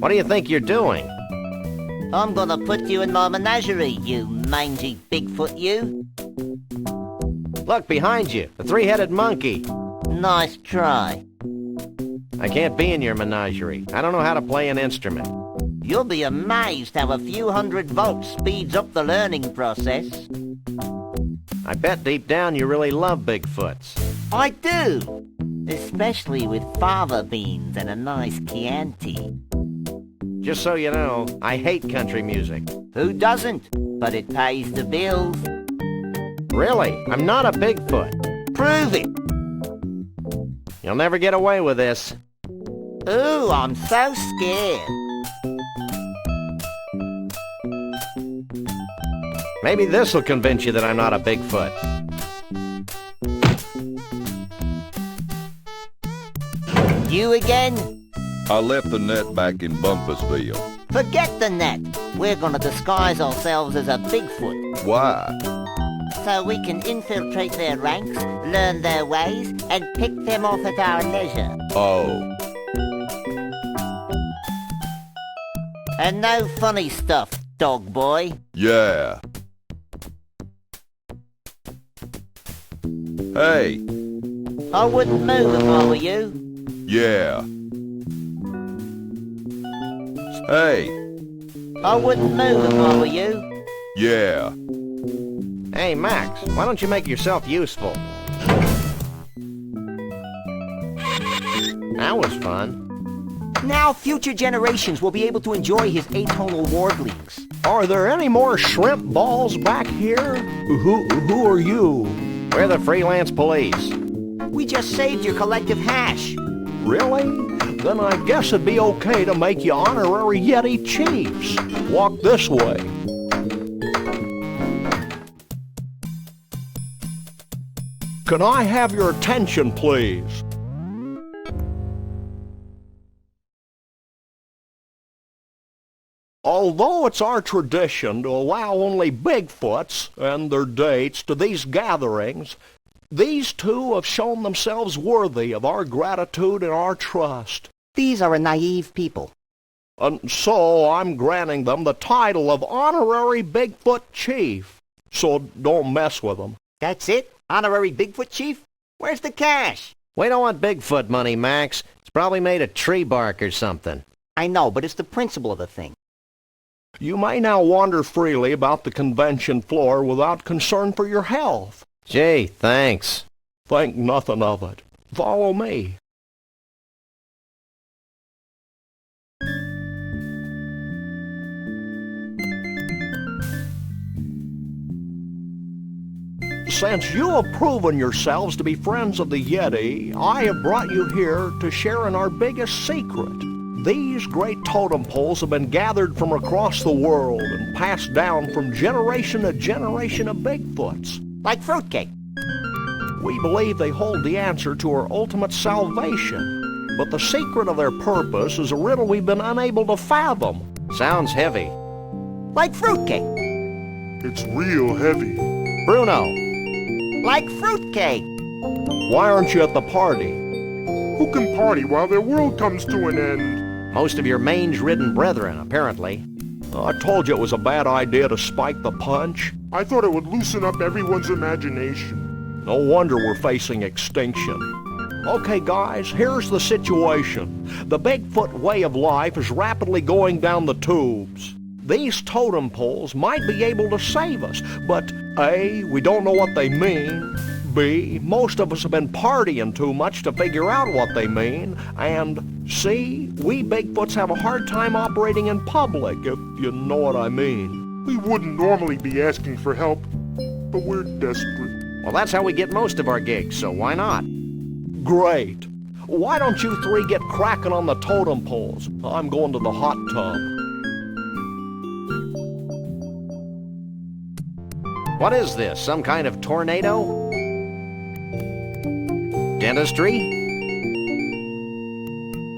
What do you think you're doing? I'm gonna put you in my menagerie, you mangy Bigfoot, you. Look, behind you, the three-headed monkey. Nice try. I can't be in your menagerie. I don't know how to play an instrument. You'll be amazed how a few hundred volts speeds up the learning process. I bet deep down you really love Bigfoots. I do, especially with fava beans and a nice Chianti. Just so you know, I hate country music. Who doesn't? But it pays the bills. Really? I'm not a Bigfoot. Prove it. You'll never get away with this. Ooh, I'm so scared. Maybe this'll convince you that I'm not a Bigfoot. You again? I left the net back in Bumpusville. Forget the net. We're gonna disguise ourselves as a Bigfoot, Why? so we can infiltrate their ranks, learn their ways, and pick them off at our leisure. Oh, And no funny stuff, dog boy. yeah. Hey, I wouldn't move if I were you. yeah. Hey, I wouldn't move if I were you. yeah. Hey, Max, why don't you make yourself useful? That was fun. Now future generations will be able to enjoy his atonal warblings. Are there any more shrimp balls back here? Who are you? We're the freelance police. We just saved your collective hash. Really? Then I guess it'd be okay to make you honorary Yeti chiefs. Walk this way. Can I have your attention, please? Although it's our tradition to allow only Bigfoots and their dates to these gatherings, these two have shown themselves worthy of our gratitude and our trust. These are a naive people. And so I'm granting them the title of Honorary Bigfoot Chief. So don't mess with them. That's it? Honorary Bigfoot chief? Where's the cash? We don't want Bigfoot money, Max. It's probably made of tree bark or something. I know, but it's the principle of the thing. You may now wander freely about the convention floor without concern for your health. Gee, thanks. Think nothing of it. Follow me. Since you have proven yourselves to be friends of the Yeti, I have brought you here to share in our biggest secret. These great totem poles have been gathered from across the world and passed down from generation to generation of Bigfoots. Like fruitcake. We believe they hold the answer to our ultimate salvation, but the secret of their purpose is a riddle we've been unable to fathom. Sounds heavy. Like fruitcake. It's real heavy. Bruno, Like fruitcake. Why aren't you at the party? Who can party while their world comes to an end? most of your mange-ridden brethren, apparently. I told you it was a bad idea to spike the punch. I thought it would loosen up everyone's imagination. No wonder we're facing extinction. Okay, guys, here's the situation. The Bigfoot way of life is rapidly going down the tubes. These totem poles might be able to save us, but A, we don't know what they mean. B, most of us have been partying too much to figure out what they mean. And C, we Bigfoots have a hard time operating in public, if you know what I mean. We wouldn't normally be asking for help, but we're desperate. Well, that's how we get most of our gigs, so why not? Great. Why don't you three get cracking on the totem poles? I'm going to the hot tub. What is this, some kind of tornado? Dentistry?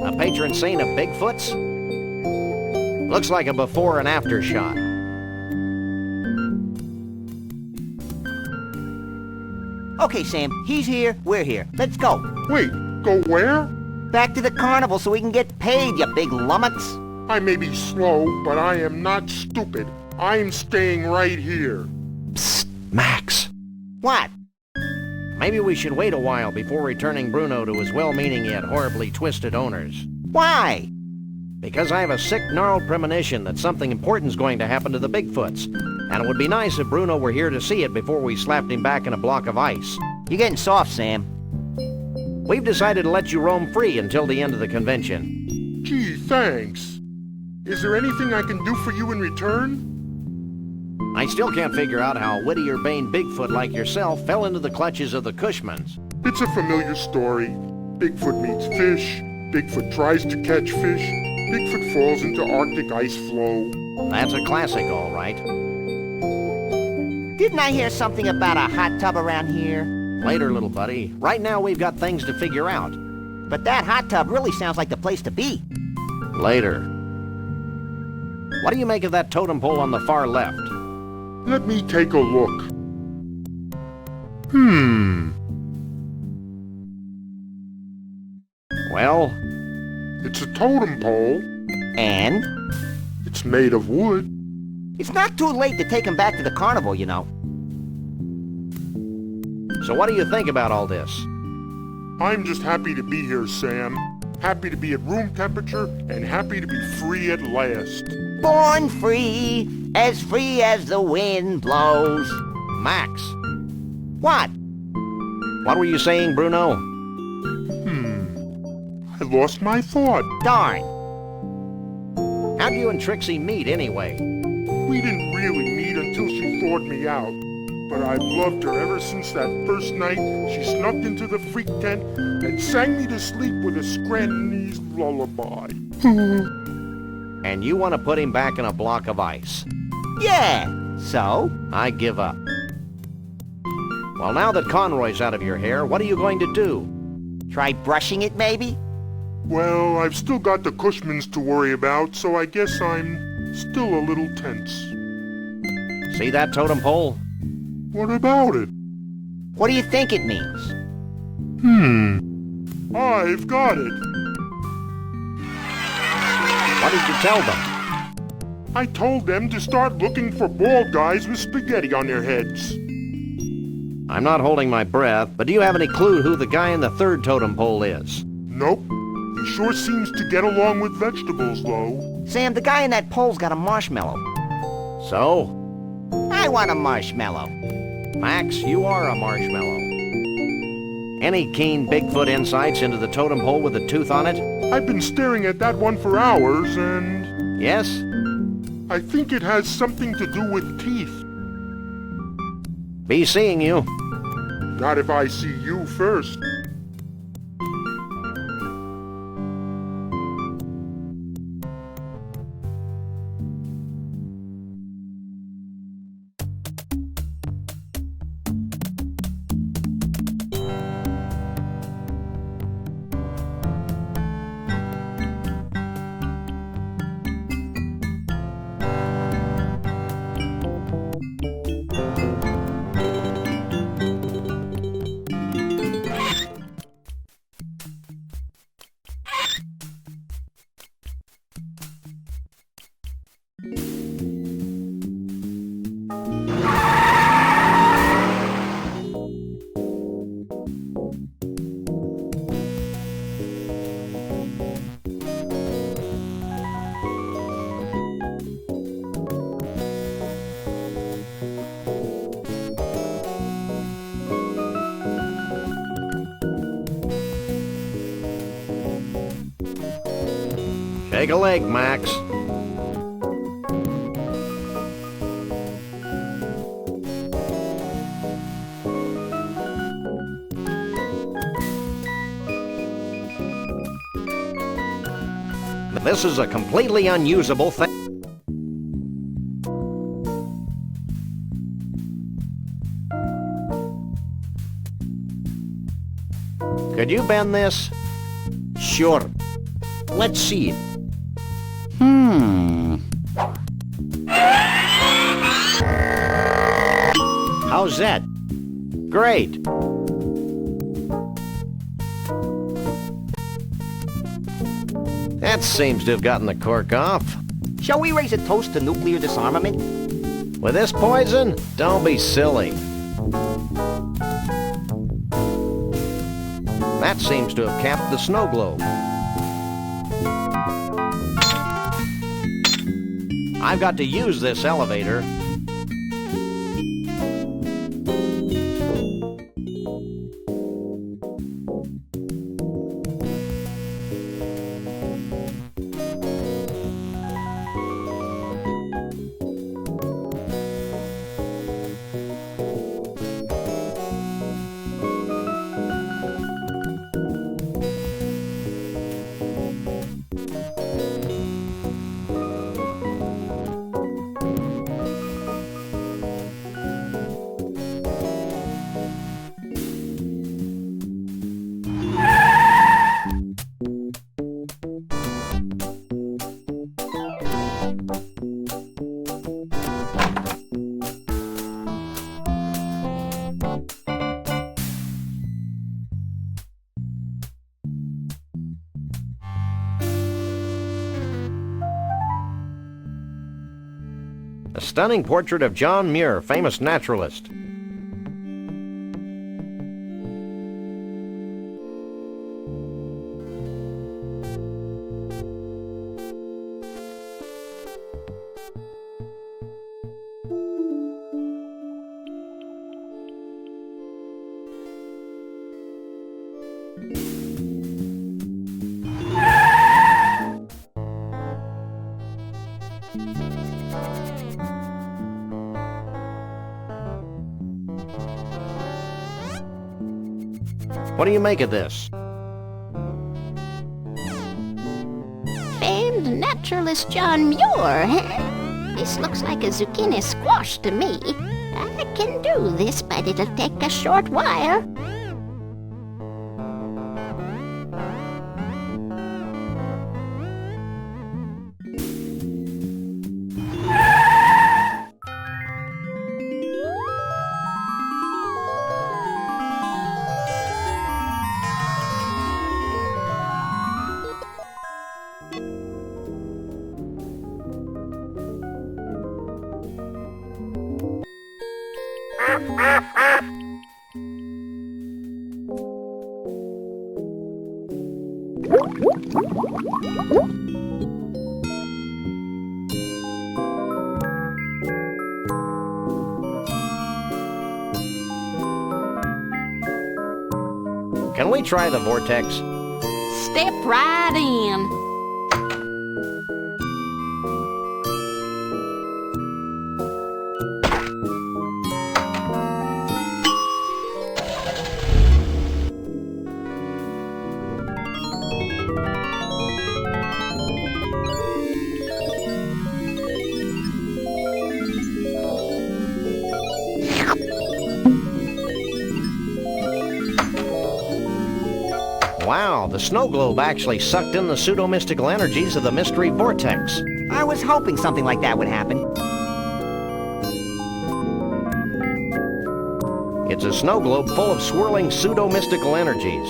A patron saint of Bigfoots? Looks like a before and after shot. Okay, Sam, he's here, we're here. Let's go. Wait, go where? Back to the carnival so we can get paid, you big lummox. I may be slow, but I am not stupid. I'm staying right here. Psst, Max. What? Maybe we should wait a while before returning Bruno to his well-meaning yet horribly twisted owners. Why? Because I have a sick, gnarled premonition that something important's going to happen to the Bigfoots. And it would be nice if Bruno were here to see it before we slapped him back in a block of ice. You're getting soft, Sam. We've decided to let you roam free until the end of the convention. Gee, thanks. Is there anything I can do for you in return? I still can't figure out how a Whittier-Bane Bigfoot like yourself fell into the clutches of the Cushmans. It's a familiar story. Bigfoot meets fish. Bigfoot tries to catch fish. Bigfoot falls into Arctic ice flow. That's a classic, all right. Didn't I hear something about a hot tub around here? Later, little buddy. Right now, we've got things to figure out. But that hot tub really sounds like the place to be. Later. What do you make of that totem pole on the far left? Let me take a look. Well, It's a totem pole. And? It's made of wood. It's not too late to take him back to the carnival, you know. so what do you think about all this? I'm just happy to be here, Sam. Happy to be at room temperature and happy to be free at last. Born free as the wind blows. Max, What? what were you saying, Bruno? I lost my thought. Darn. How'd you and Trixie meet, anyway? We didn't really meet until she thawed me out. But I've loved her ever since that first night she snuck into the freak tent and sang me to sleep with a Scrantonese lullaby. And you want to put him back in a block of ice? Yeah. So? I give up. Well, now that Conroy's out of your hair, what are you going to do? Try brushing it, maybe? Well, I've still got the Cushmans to worry about, so I guess I'm still a little tense. See that totem pole? What about it? What do you think it means? I've got it. What did you tell them? I told them to start looking for bald guys with spaghetti on their heads. I'm not holding my breath, but do you have any clue who the guy in the third totem pole is? Nope. He sure seems to get along with vegetables, though. Sam, the guy in that pole's got a marshmallow. So? I want a marshmallow. Max, you are a marshmallow. Any keen Bigfoot insights into the totem pole with a tooth on it? I've been staring at that one for hours, and Yes? I think it has something to do with teeth. Be seeing you. Not if I see you first. Take a leg, Max. This is a completely unusable thing. Could you bend this? Sure. Let's see it. How's that? Great. That seems to have gotten the cork off. Shall we raise a toast to nuclear disarmament? With this poison? Don't be silly. That seems to have capped the snow globe. I've got to use this elevator. A stunning portrait of John Muir, famous naturalist. What do you make of this? Famed naturalist John Muir, huh? This looks like a zucchini squash to me. I can do this, but it'll take a short while. Can we try the vortex? Step right in. Wow, the snow globe actually sucked in the pseudo-mystical energies of the mystery vortex. I was hoping something like that would happen. It's a snow globe full of swirling pseudo-mystical energies.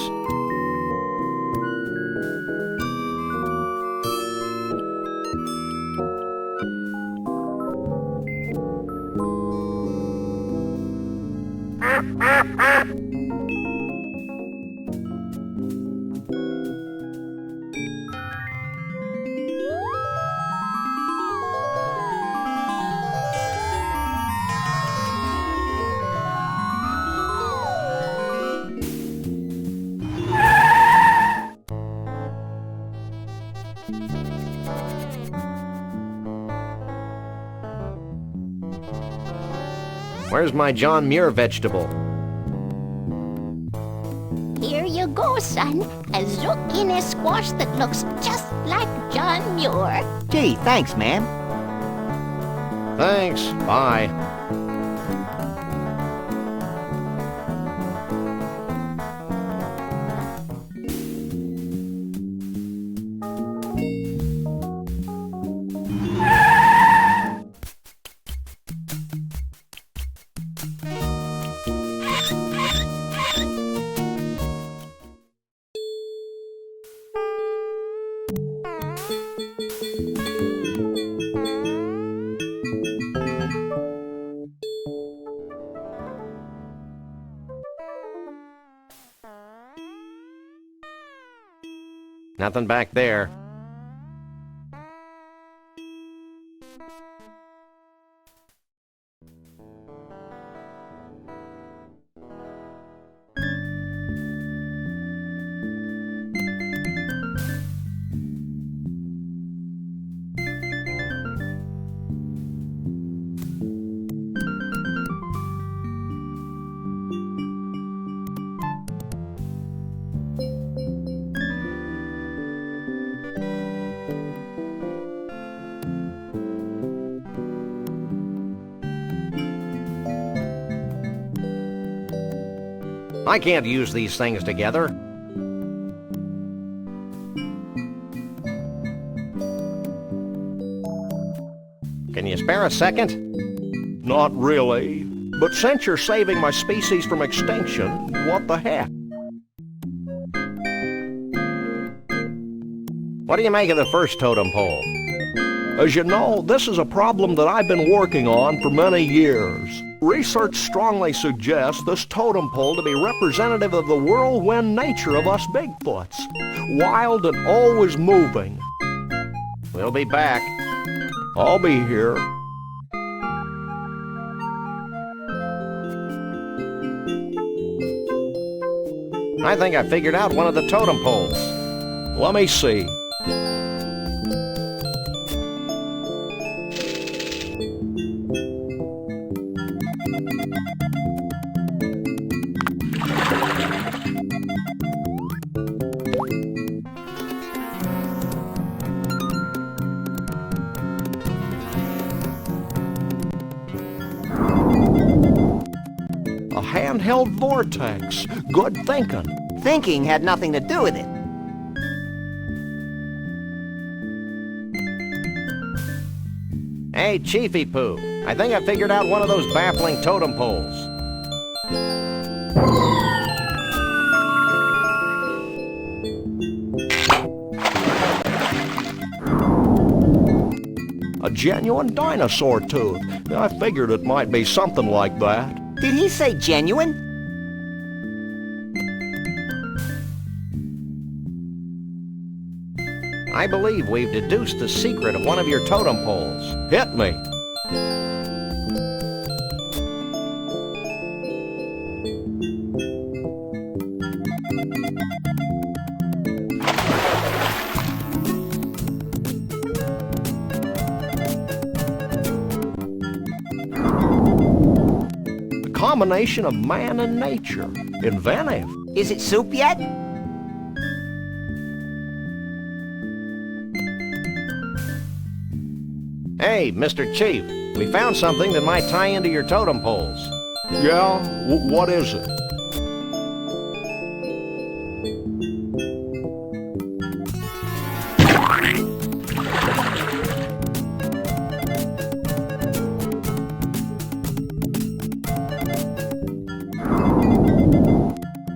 Where's my John Muir vegetable? Here you go, son. A zucchini squash that looks just like John Muir. Gee, thanks, ma'am. Thanks. Bye. Nothing back there. I can't use these things together. Can you spare a second? Not really. But since you're saving my species from extinction, what the heck? What do you make of the first totem pole? As you know, this is a problem that I've been working on for many years. Research strongly suggests this totem pole to be representative of the whirlwind nature of us Bigfoots. Wild and always moving. We'll be back. I'll be here. I think I figured out one of the totem poles. Let me see. A handheld vortex. Good thinking. Thinking had nothing to do with it. Hey, Chiefy Poo, I think I figured out one of those baffling totem poles. A genuine dinosaur tooth. I figured it might be something like that. Did he say genuine? I believe we've deduced the secret of one of your totem poles. Hit me. A combination of man and nature. Inventive. Is it soup yet? Hey, Mr. Chief, we found something that might tie into your totem poles. Yeah? What is it?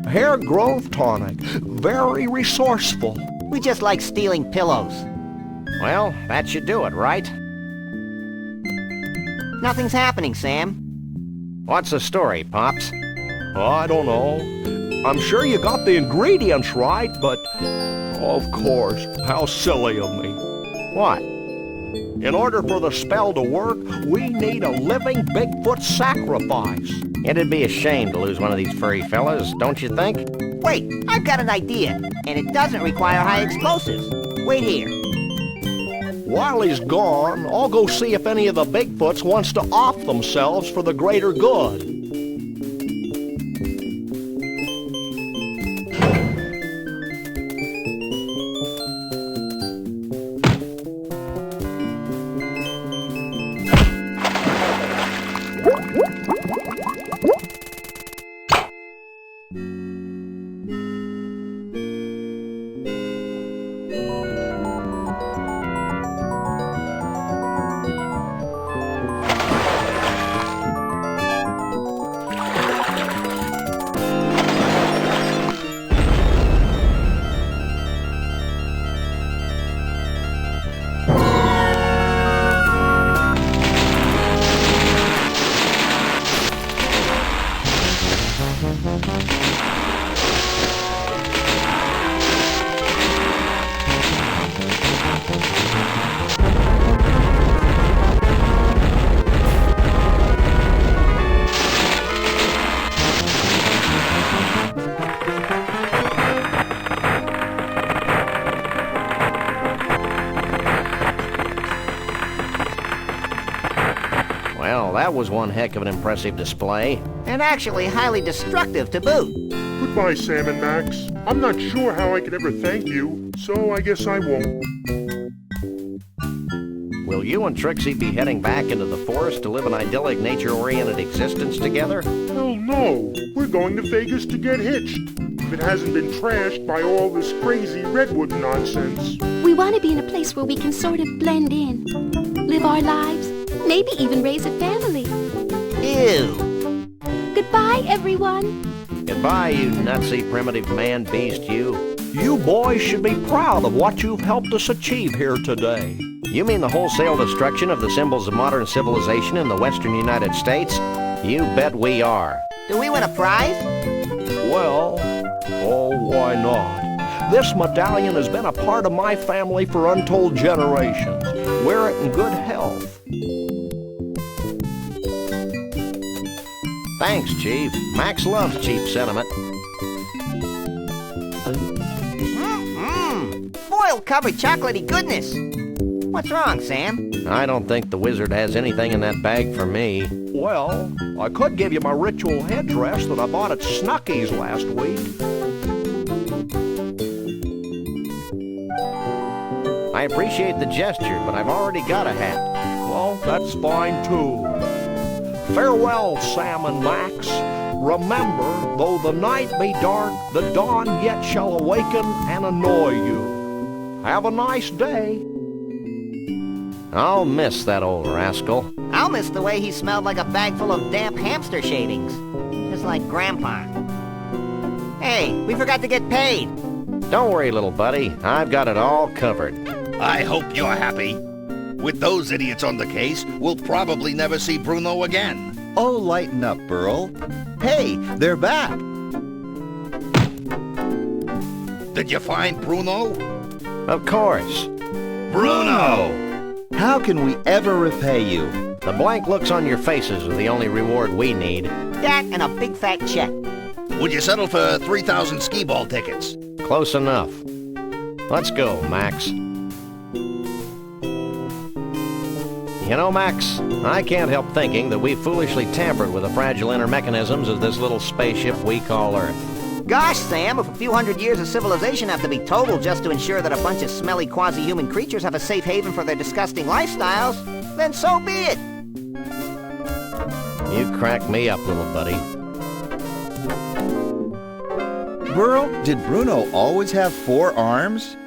Hair growth tonic. Very resourceful. We just like stealing pillows. Well, that should do it, right? Nothing's happening, Sam. What's the story, Pops? I don't know. I'm sure you got the ingredients right, but... Of course, how silly of me. What? In order for the spell to work, we need a living Bigfoot sacrifice. It'd be a shame to lose one of these furry fellas, don't you think? Wait, I've got an idea, and it doesn't require high explosives. Wait here. While he's gone, I'll go see if any of the Bigfoots wants to off themselves for the greater good. that was one heck of an impressive display. And actually highly destructive to boot. Goodbye, Sam and Max. I'm not sure how I could ever thank you, so I guess I won't. Will you and Trixie be heading back into the forest to live an idyllic, nature-oriented existence together? Hell no. We're going to Vegas to get hitched. If it hasn't been trashed by all this crazy redwood nonsense. We want to be in a place where we can sort of blend in, live our lives, maybe even raise a family. Ew. Goodbye, everyone. Goodbye, you nutsy primitive man-beast, you. You boys should be proud of what you've helped us achieve here today. You mean the wholesale destruction of the symbols of modern civilization in the western United States? You bet we are. Do we win a prize? Well, oh, why not? This medallion has been a part of my family for untold generations. Wear it in good health. Thanks, Chief. Max loves cheap sentiment. Foil covered chocolatey goodness. What's wrong, Sam? I don't think the wizard has anything in that bag for me. Well, I could give you my ritual headdress that I bought at Snucky's last week. I appreciate the gesture, but I've already got a hat. Well, that's fine too. Farewell, Sam and Max. Remember, though the night be dark, the dawn yet shall awaken and annoy you. Have a nice day. I'll miss that old rascal. I'll miss the way he smelled like a bag full of damp hamster shavings. Just like Grandpa. Hey, we forgot to get paid. Don't worry, little buddy. I've got it all covered. I hope you're happy. With those idiots on the case, we'll probably never see Bruno again. Oh, lighten up, Burl. Hey, they're back. Did you find Bruno? Of course. Bruno! How can we ever repay you? The blank looks on your faces are the only reward we need. That and a big fat check. Would you settle for 3,000 skee-ball tickets? Close enough. Let's go, Max. You know, Max, I can't help thinking that we foolishly tampered with the fragile inner mechanisms of this little spaceship we call Earth. Gosh, Sam, if a few hundred years of civilization have to be totaled just to ensure that a bunch of smelly quasi-human creatures have a safe haven for their disgusting lifestyles, then so be it. You crack me up, little buddy. Burl, did Bruno always have 4 arms?